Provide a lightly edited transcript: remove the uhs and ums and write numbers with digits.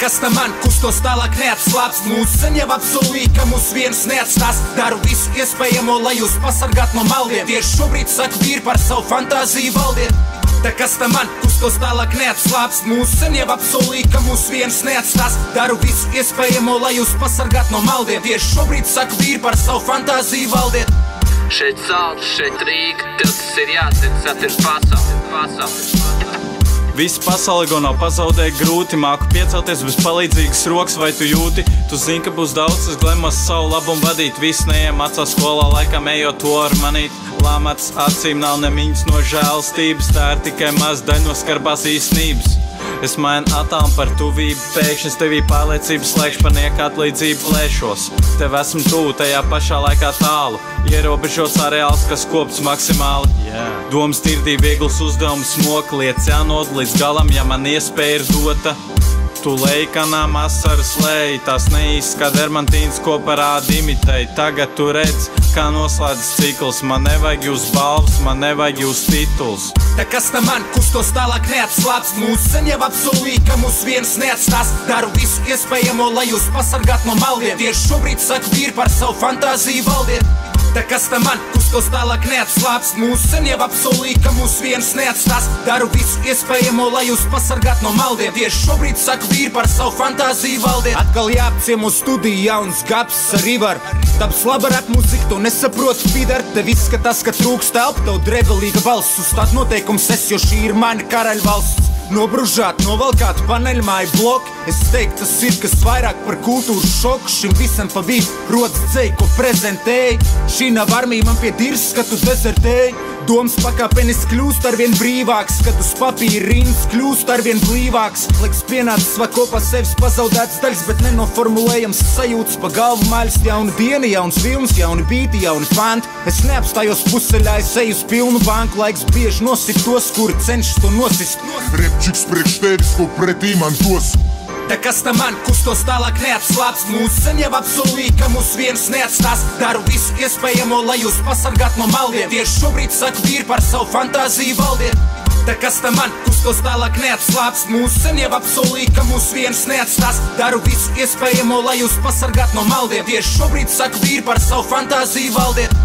kas tam man kustos tālāk neatslāps. Mūs sen jau apsolīja, ka mūs viens neatstās. Daru visu iespējamo, lai jūs pasargāt no maldiem. Tieši šobrīd saku vīri par savu fantāziju valdiet. Tā kas tam man kustos tālāk neatslāps. Mūs sen jau apsolīja, ka mūs viens neatstās. Daru visu iespējamo, lai jūs pasargāt no maldiem. Tieši šobrīd saku vīri par savu fantāziju valdiet. Šeit salt, šeit Rīga, tev tas ir jāzina, satir pasauli. Visi pasauli go nav pazaudē grūti. Māku piecelties bez palīdzīgas rokas, vai tu jūti? Tu zini, ka būs daudz, es glemos savu labumu vadīt. Viss neiemācās skolā, laikam ejot to ar manīt. Lāmats acīm nav nemiņas no žēlstības, tā ir tikai maz daļa no skarbās īstenības. Es mainu atām par tuvību, pēkšņi es tevī pārliecību slēgšu par nieka atlīdzību lēšos. Tev esmu tuvu, tajā pašā laikā tālu, ierobežots areāls, kas kopts maksimāli. Domas tirdī viegls uzdevums, smoka lietas jānod līdz galam, ja man iespēja ir dota. Tu leji kanām asaras lēji, tās neīsts kā dermantīns, ko parādi imitēji. Tagad tu redz, kā noslēdz cikls, man nevajag jūs balvas, man nevajag jūs tituls. Tā kas tam man kustos tālāk neatslāps. Mūs sen jau apsolīja, ka mūs viens neatstās. Daru visu iespējamo, lai jūs pasargāt no maldiem. Tieši šobrīd saku vīri par savu fantāziju valdiet. Tā kas tam man kustos tālāk neatslāps. Mūs sen jau apsolīja, ka mūs viens neatstās. Daru visu iespējamo, lai jūs pasargāt no maldiem. Tieši šobrīd saku vīri par savu fantāziju valdiet. Atkal jāapciemo studiju jauns gaps arī var. Taps laba rap mūzika, to nesaprotu pidar. Tev izskatās, ka trūkst telpa, tev drevelīga valsts. Uz tādu noteikums es, jo šī ir mana karaļvalsts. Nobružāt, novalkāt paneļmāju bloku. Es teiktu, tas ir kas vairāk par kultūras šoku. Šim visam pa vidu rodas dzei, ko prezentēji. Šī nav armija man pie dirs, ka tu dezertēji. Domas pakāpenis kļūst arvien brīvāks, kad uz papīra rindas kļūst arvien blīvāks. Liks pienācis vai kopā sevis pazaudētas daļas, bet nenoformulējams sajūtas pa galvu maļas. Jauna diena, jauns films, jauni bīti, jauni fanti. Es neapstājos pusceļā, es eju uz pilnu banku. Laiks bieži nosit tos, kuri cenšas to nosist. Repčiks priekš tevis, ko pretī man dos. Tā kas tam man kustos tālāk neatslāps. Mūs sen jau apsolīja, ka mūs viens neatstās. Daru visu iespējamo, lai jūs pasargāt no maldiem. Tieši šobrīd saku vīri par savu fantāziju valdiet. Tā kas tam man kustos tālāk neatslāps. Mūs sen jau apsolīja, ka mūs viens neatstās. Daru visu iespējamo, lai jūs pasargāt no maldiem. Tieši šobrīd saku vīri par savu fantāziju valdiet.